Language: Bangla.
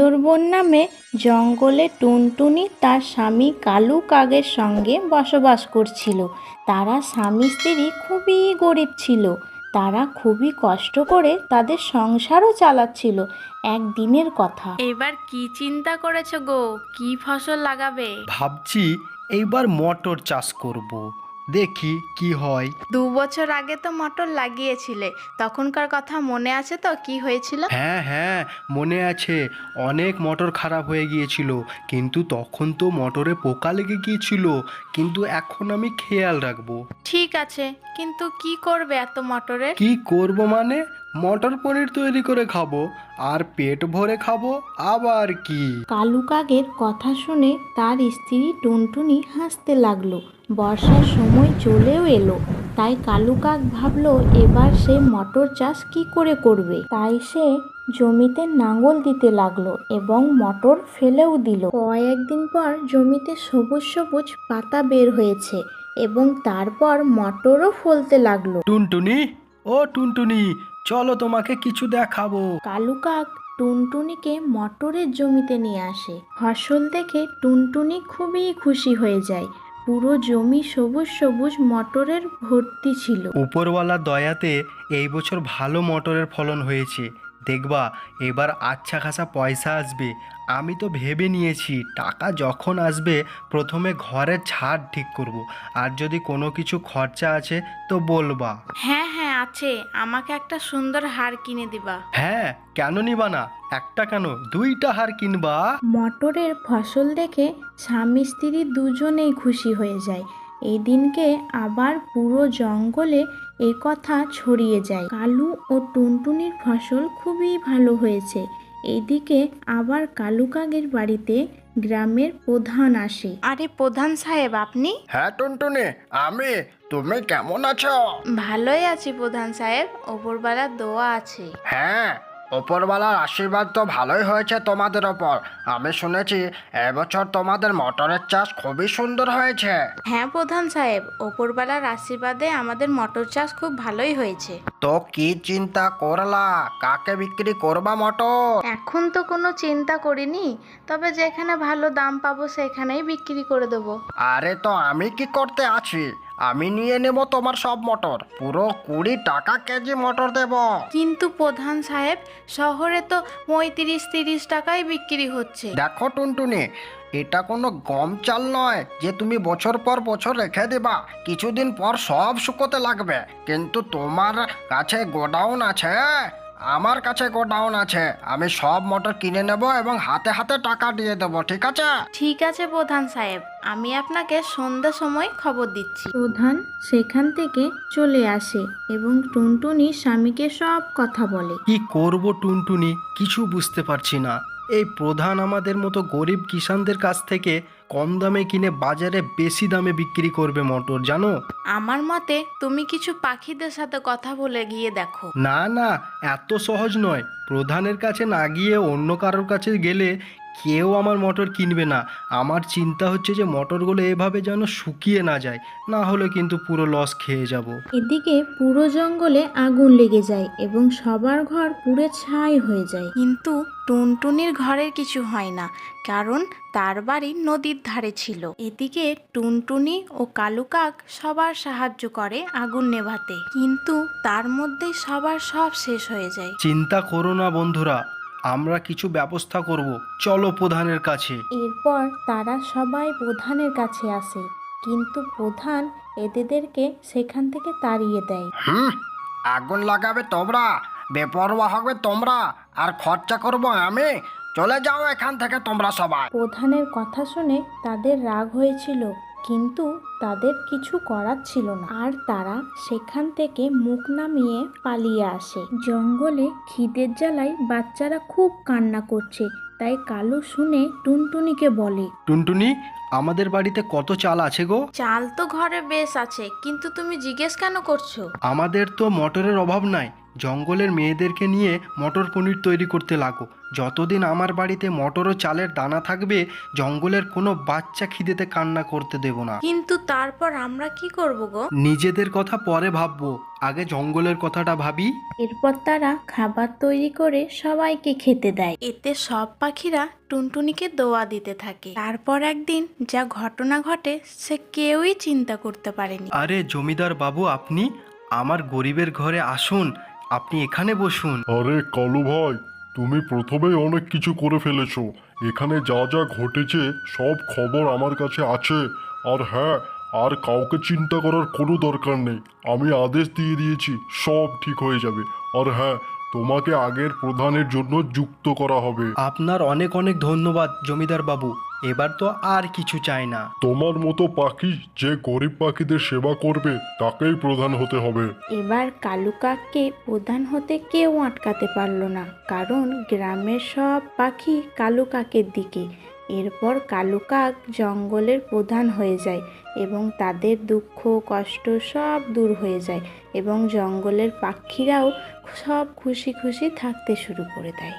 সুন্দরবন নামে জঙ্গলে টুনটুনি তার স্বামী কালু কাকের সঙ্গে বসবাস করছিল। তারা স্বামী স্ত্রী খুবই গরিব ছিল। তারা খুবই কষ্ট করে তাদের সংসারও চালাচ্ছিল। একদিনের কথা। এবার কি চিন্তা করেছো গো? কি ফসল লাগাবে? ভাবছি এইবার মটর চাষ করব। দেখি কি হয়। 2 বছর আগে তো মটর লাগিয়েছিলে, তখনকার কথা মনে আছে তো কি হয়েছিল? হ্যাঁ হ্যাঁ, মনে আছে। অনেক মটর খারাপ হয়ে গিয়েছিল, কিন্তু তখন তো মটরে পোকা লেগে গিয়েছিল। কিন্তু এখন আমি খেয়াল রাখবো। ঠিক আছে, কিন্তু কি করবে এত মটরের? কি করব মানে, মটর পনির তৈরি করে খাবো, আর পেট ভরে খাবো। আবার কি? কালু কাকের কথা শুনে তার স্ত্রী টুনটুনি হাসতে লাগলো। বর্ষার সময় চলেও এলো, তাই কালু কাক ভাবলো এবার সে মটর চাষ কি করে করবে। তাই সে জমিতে লাঙল দিতে লাগলো এবং মটর ফেলেও দিল। কয়েকদিন পর জমিতে সবুজ সবুজ পাতা বের হয়েছে এবং তারপর মটরও ফলতে লাগলো। টুনটুনি, ও টুনটুনি, চলো তোমাকে কিছু দেখাবো। কালু কাক টুনটুনিকে মটরের জমিতে নিয়ে আসে। ফসল দেখে টুনটুনি খুবই খুশি হয়ে যায়। পুরো জমি সবুজ সবুজ মটরের ভর্তি ছিল। উপরওয়ালার দয়াতে এই বছর ভালো মটরের ফলন হয়েছে। দেখবা, এবার আচ্ছা খাসা পয়সা আসবে। আমি তো ভেবে নিয়েছি টাকা যখন আসবে প্রথমে ঘরের ছাদ ঠিক করব। আর যদি কোনো কিছু খরচা আছে তো বলবা। হ্যাঁ হ্যাঁ আছে, আমাকে একটা সুন্দর হার কিনে দিবা। হ্যাঁ, কেন নিবা না? একটা কেন, 2টা হার কিনবা। মটরের ফসল দেখে স্বামী স্ত্রী দুজনেই খুশি হয়ে যায়। এই দিনকে আবার পুরো জঙ্গলে এই কথা ছড়িয়ে যায়, কালু ও টুনটুনির ফসল খুবই ভালো হয়েছে। এদিকে আবার কালু কাকের বাড়িতে গ্রামের প্রধান আসে। আরে প্রধান সাহেব, আপনি? হ্যাঁ টুনটুনি, আমি। তুমি কেমন আছো? ভালোই আছি প্রধান সাহেব, ওপরবেলার দোয়া আছে। হ্যাঁ, ওপরওয়ালার আশীর্বাদ তো ভালোই হয়েছে তোমাদের ওপর। আমি শুনেছি এবছর তোমাদের মটরের চাষ খুবই সুন্দর হয়েছে। হ্যাঁ প্রধান সাহেব, ওপরবেলার আশীর্বাদে আমাদের মটর চাষ খুব ভালোই হয়েছে। তো কি চিন্তা করলা, কাকে বিক্রি করবা মটর? এখন তো কোনো চিন্তা করিনি, তবে যেখানে ভালো দাম পাবো সেখানেই বিক্রি করে দেবো। আরে তো আমি কি করতে আছি, আমি নিয়ে নেব তোমার সব মটর। পুরো 20 টাকা কেজি মটর দেব। কিন্তু প্রধান সাহেব, শহরে তো 35-30 টাকায় বিক্রি হচ্ছে। দেখো টুনটুনি, এটা কোনো গম চাল নয় যে তুমি বছর পর বছর রেখে দেবা। কিছুদিন পর সব শুকোতে লাগবে। কিন্তু তোমার কাছে গোডাউন আছে, আমার কাছে গোডাউন আছে। আমি সব মোটর কিনে নেব এবং হাতে হাতে টাকা দিয়ে দেবো, ঠিক আছে? ঠিক আছে প্রধান সাহেব, আমি আপনাকে সন্ধ্যার সময় খবর দিচ্ছি। প্রধান সেখান থেকে চলে আসে এবং টুনটুনি স্বামীকে সব কথা বলে। কি করব টুনটুনি, কিছু বুঝতে পারছি না। এই প্রধান আমাদের মতো গরিব কিষানদের কাছ থেকে কম দামে কিনে বাজারে বেশি দামে বিক্রি করবে মটর, জানো? আমার মতে তুমি কিছু পাখিদের সাথে কথা বলে গিয়ে দেখো। না না, এত সহজ নয়। প্রধানের কাছে না গিয়ে অন্য কারোর কাছে গেলে কেউ আমার মটর কিনবে না। আমার চিন্তা হচ্ছে যে মটরগুলো এভাবে যেন শুকিয়ে না যায়, না হলে কিন্তু পুরো লস খেয়ে যাব। এদিকে পুরো জঙ্গলে আগুন লেগে যায় এবং সবার ঘর পুড়ে ছাই হয়ে যায়। কিন্তু টুনটুনির ঘরের কিছু হয় না, কারণ তার বাড়ি নদীর ধারে ছিল। এদিকে টুনটুনি ও কালু কাক সবার সাহায্য করে আগুন নেভাতে, কিন্তু তার মধ্যেই সবার সব শেষ হয়ে যায়। চিন্তা করো না বন্ধুরা, আমরা কিছু ব্যবস্থা করব। চলো প্রধানের কাছে। এরপর তারা সবাই প্রধানের কাছে আসে, কিন্তু প্রধান এদেরকে সেখান থেকে তাড়িয়ে দেয়। আগুন লাগাবে তোমরা, বেপরোয়া হবে তোমরা, আর খরচা করব আমি। চলে যাও এখান থেকে তোমরা সবাই। প্রধানের কথা শুনে তাদের রাগ হয়েছিল, কিন্তু তাদের কিছু করার ছিল না, আর তারা সেখান থেকে মুখ নামিয়ে পালিয়ে আসে। জঙ্গলে খিদের জ্বালায় বাচ্চারা খুব কান্না করছে, তাই কালু শুনে টুনটুনিকে বলে, টুনটুনি, আমাদের বাড়িতে কত চাল আছে গো? চাল তো ঘরে বেশ আছে, কিন্তু তুমি জিজ্ঞেস কেন করছো? আমাদের তো মটরের অভাব নাই, জঙ্গলের মেয়েদেরকে নিয়ে মটর পনির তৈরি করতে লাগো। যতদিন আমার বাড়িতে মটর ও চালের দানা থাকবে, জঙ্গলের কোনো বাচ্চা খিদেতে কান্না করতে দেব না। কিন্তু তারপর আমরা কি করব গো? নিজেদের কথা পরে ভাববো, আগে জঙ্গলের কথাটা ভাবি। এরপর তারা খাবার তৈরি করে সবাইকে খেতে দেয়। এতে সব পাখিরা টুনটুনিকে দোয়া দিতে থাকে। তারপর একদিন যা ঘটনা ঘটে সে কেউই চিন্তা করতে পারেনি। আরে জমিদার বাবু, আপনি আমার গরিবের ঘরে আসুন, আপনি এখানে বসুন। আরে কালু ভাই, তুমি প্রথমেই অনেক কিছু করে ফেলেছো। এখানে যা যা ঘটেছে সব খবর আমার কাছে আছে। আর হ্যাঁ, আর কাউকে চিন্তা করার কোনো দরকার নেই। আমি আদেশ দিয়ে দিয়েছি, সব ঠিক হয়ে যাবে। আর হ্যাঁ, তোমাকে আগের প্রধানের জন্য যুক্ত করা হবে। আপনার অনেক অনেক ধন্যবাদ জমিদার বাবু, এবার তো আর কিছু চাই না। তোমার মতো পাখি যে গরিব পাখিদের সেবা করবে তাকেই প্রধান হতে হবে। এবার কালু কাককে প্রধান হতে কেউ আটকাতে পারলো না, কারণ গ্রামের সব পাখি কালু কাকের দিকে। এরপর কালু কাক জঙ্গলের প্রধান হয়ে যায় এবং তাদের দুঃখ কষ্ট সব দূর হয়ে যায় এবং জঙ্গলের পাখিরাও সব খুশি খুশি থাকতে শুরু করে দেয়।